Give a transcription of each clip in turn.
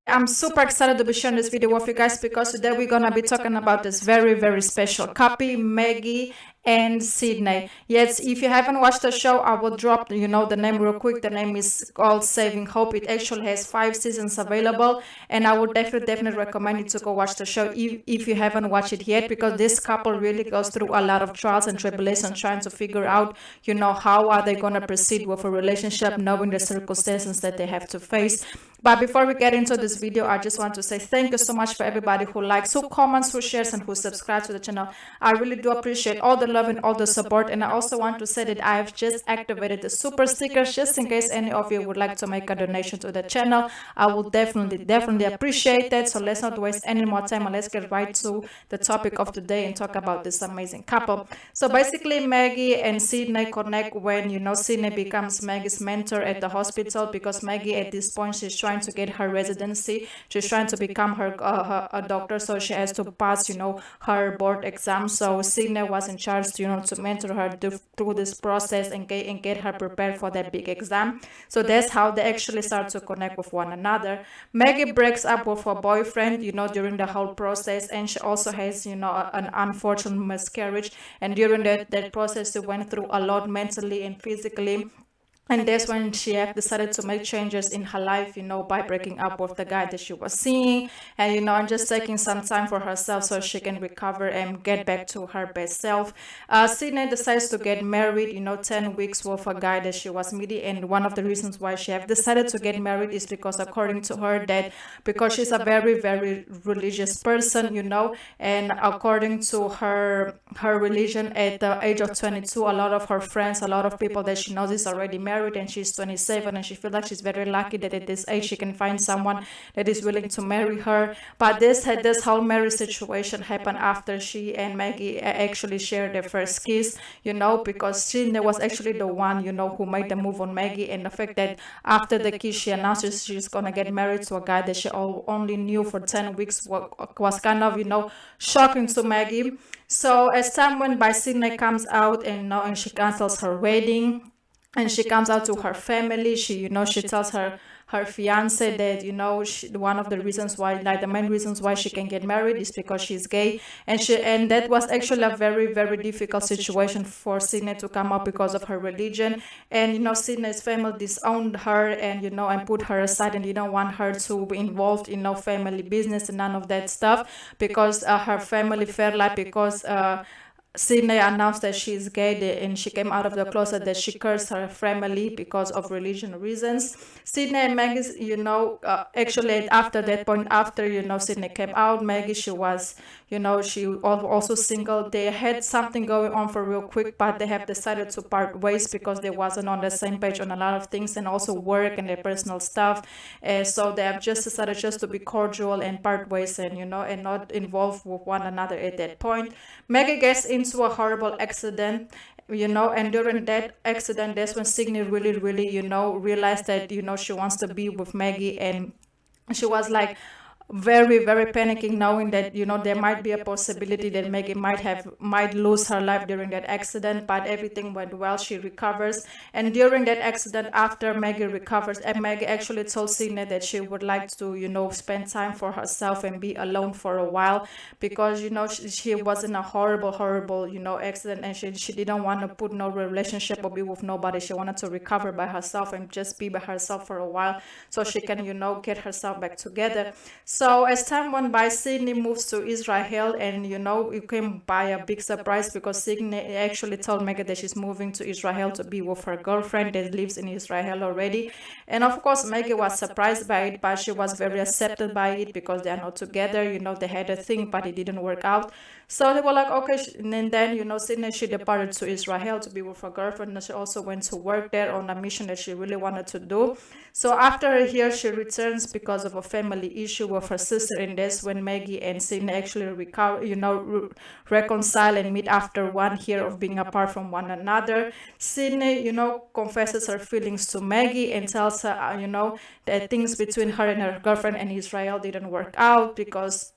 I'm super excited to be sharing this video with you guys because today we're gonna be talking about this very, very special couple, Maggie and Sydney. Yes, if you haven't watched the show, I will drop the name real quick. The name is called Saving Hope. It actually has 5 seasons available, and I would definitely recommend you to go watch the show if you haven't watched it yet, because this couple really goes through a lot of trials and tribulations trying to figure out how are they gonna proceed with a relationship, knowing the circumstances that they have to face. But before we get into this video, I just want to say thank you so much for everybody who likes, who comments, who shares, and who subscribes to the channel. I really do appreciate all the love and all the support. And I also want to say that I have just activated the super stickers just in case any of you would like to make a donation to the channel. I will definitely appreciate that. So let's not waste any more time and let's get right to the topic of today and talk about this amazing couple. So basically, Maggie and Sydney connect when Sydney becomes Maggie's mentor at the hospital, because Maggie at this point, she's trying to get her residency. She's trying to become a doctor, so she has to pass her board exam. So Sydney was in charge to mentor her through this process and get her prepared for that big exam. So that's how they actually start to connect with one another. Maggie breaks up with her boyfriend during the whole process, and she also has an unfortunate miscarriage, and during that process she went through a lot mentally and physically. And that's when she decided to make changes in her life, by breaking up with the guy that she was seeing, and just taking some time for herself so she can recover and get back to her best self. Sydney decides to get married, 10 weeks with a guy that she was meeting. And one of the reasons why she decided to get married is because, according to her, that because she's a very, very religious person, and according to her religion, at the age of 22, a lot of her friends, a lot of people that she knows is already married, and she's 27, and she feels like she's very lucky that at this age she can find someone that is willing to marry her. But this whole marriage situation happened after she and Maggie actually shared their first kiss, because Sydney was actually the one who made the move on Maggie. And the fact that after the kiss she announces she's gonna get married to a guy that she only knew for 10 weeks was kind of shocking to Maggie. So as time went by, Sydney comes out and she cancels her wedding, and she comes out to her family. She tells her fiance that one of the reasons why, like the main reasons why she can get married, is because she's gay. And that was actually a very, very difficult situation for Sydney to come up because of her religion. And Sydney's family disowned her and put her aside, and didn't want her to be involved in family business and none of that stuff, because her family felt like, because Sydney announced that she's gay and she came out of the closet, that she cursed her family because of religion reasons. Sydney and Maggie, actually after that point, after Sydney came out, Maggie, she was she also single. They had something going on for real quick, but they have decided to part ways because they wasn't on the same page on a lot of things, and also work and their personal stuff. So they have just decided just to be cordial and part ways, and and not involved with one another at that point. Maggie gets into a horrible accident, and during that accident, that's when Sydney really, really, realized that, she wants to be with Maggie. And she was like very, very panicking, knowing that there might be a possibility that Maggie might lose her life during that accident. But everything went well. She recovers, and during that accident, after Maggie recovers, and Maggie actually told Sydney that she would like to spend time for herself and be alone for a while, because she was in a horrible accident, and she didn't want to put no relationship or be with nobody. She wanted to recover by herself and just be by herself for a while, so she can get herself back together. So as time went by, Sydney moves to Israel, and it came by a big surprise, because Sydney actually told Maggie that she's moving to Israel to be with her girlfriend that lives in Israel already. And of course, Maggie was surprised by it, but she was very accepted by it, because they are not together. They had a thing, but it didn't work out. So they were like, okay. And then Sydney, she departed to Israel to be with her girlfriend, and she also went to work there on a mission that she really wanted to do. So after here, she returns because of a family issue with her sister, and that's when Maggie and Sydney actually reconcile and meet after 1 year of being apart from one another. Sydney, confesses her feelings to Maggie and tells her, that things between her and her girlfriend and Israel didn't work out, because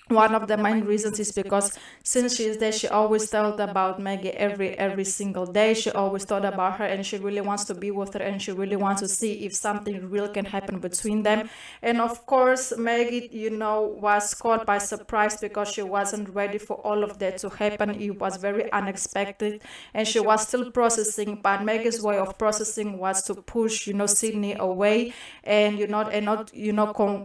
one of the main reasons is because since she is there, she always thought about Maggie every single day. She always thought about her, and she really wants to be with her, and she really wants to see if something real can happen between them. And of course, Maggie, was caught by surprise because she wasn't ready for all of that to happen. It was very unexpected, and she was still processing. But Maggie's way of processing was to push, Sydney away, and not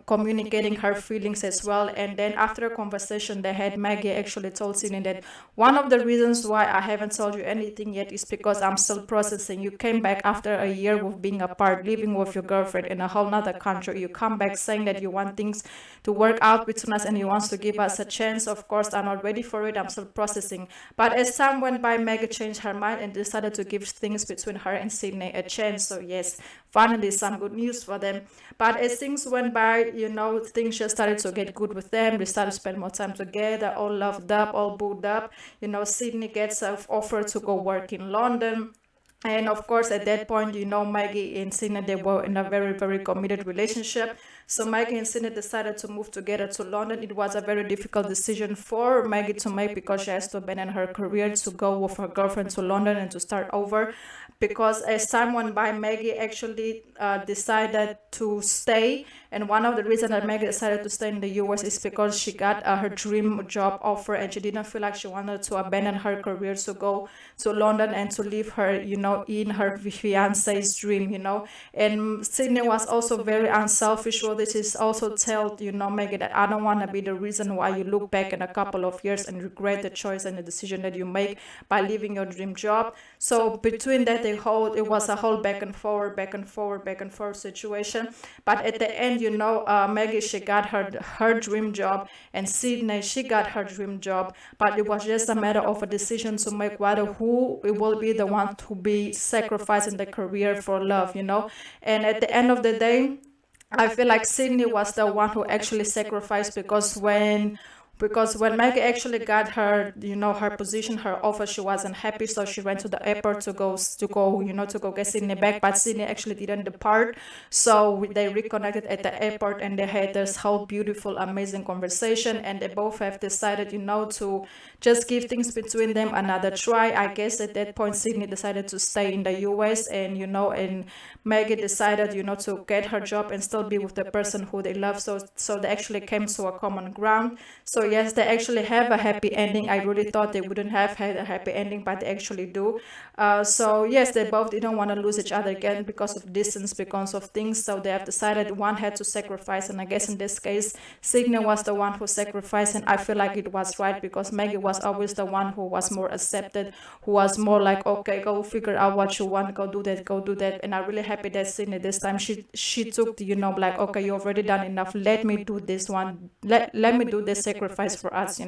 communicating her feelings as well. And then after a conversation they had, Maggie actually told Sydney that one of the reasons why I haven't told you anything yet is because I'm still processing. You came back after a year of being apart, living with your girlfriend in a whole nother country. You come back saying that you want things to work out between us and you want to give us a chance. Of course, I'm not ready for it. I'm still processing. But as time went by, Maggie changed her mind and decided to give things between her and Sydney a chance. So yes, finally some good news for them. But as things went by, things just started to get good with them. They started to spend more time together, all loved up, all booed up. Sydney gets an offer to go work in London. And of course, at that point, Maggie and Sydney, they were in a very, very committed relationship. So Maggie and Sydney decided to move together to London. It was a very difficult decision for Maggie to make because she has to abandon her career to go with her girlfriend to London and to start over. Because as time went by, Maggie actually decided to stay. And one of the reasons that Maggie decided to stay in the US is because she got her dream job offer, and she didn't feel like she wanted to abandon her career to go to London and to live her, in her fiance's dream, And Sydney was also very unselfish. Well, this is also tell, Maggie, that I don't want to be the reason why you look back in a couple of years and regret the choice and the decision that you make by leaving your dream job. So between that, it was a whole back and forth situation. But at the end, Maggie, she got her dream job, and Sydney, she got her dream job. But it was just a matter of a decision to make whether who will be the one to be sacrificing the career for love, And at the end of the day, I feel like Sydney was the one who actually sacrificed, because when Maggie actually got her, her position, her offer, she wasn't happy. So she went to the airport to go, to go get Sydney back. But Sydney actually didn't depart. So they reconnected at the airport, and they had this whole beautiful, amazing conversation. And they both have decided, to just give things between them another try. I guess at that point, Sydney decided to stay in the US, and, and Maggie decided, to get her job and still be with the person who they love. So they actually came to a common ground. So yes, they actually have a happy ending. I really thought they wouldn't have had a happy ending, but they actually do. So yes, they both didn't want to lose each other again because of distance, because of things. So they have decided one had to sacrifice, and I guess in this case, Sydney was the one who sacrificed, and I feel like it was right because Maggie was always the one who was more accepted, who was more like, okay, go figure out what you want, go do that. And I'm really happy that Sydney this time she took the, like, okay, you already done enough. Let me do this one. Let me do this sacrifice for us,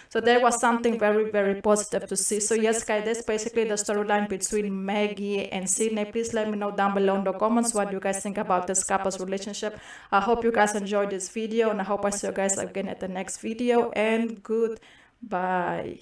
So there was something very, very positive to see. So yes, guys, that's basically the storyline between Maggie and Sydney. Please let me know down below in the comments what you guys think about this couple's relationship. I hope you guys enjoyed this video, and I hope I see you guys again at the next video. And goodbye.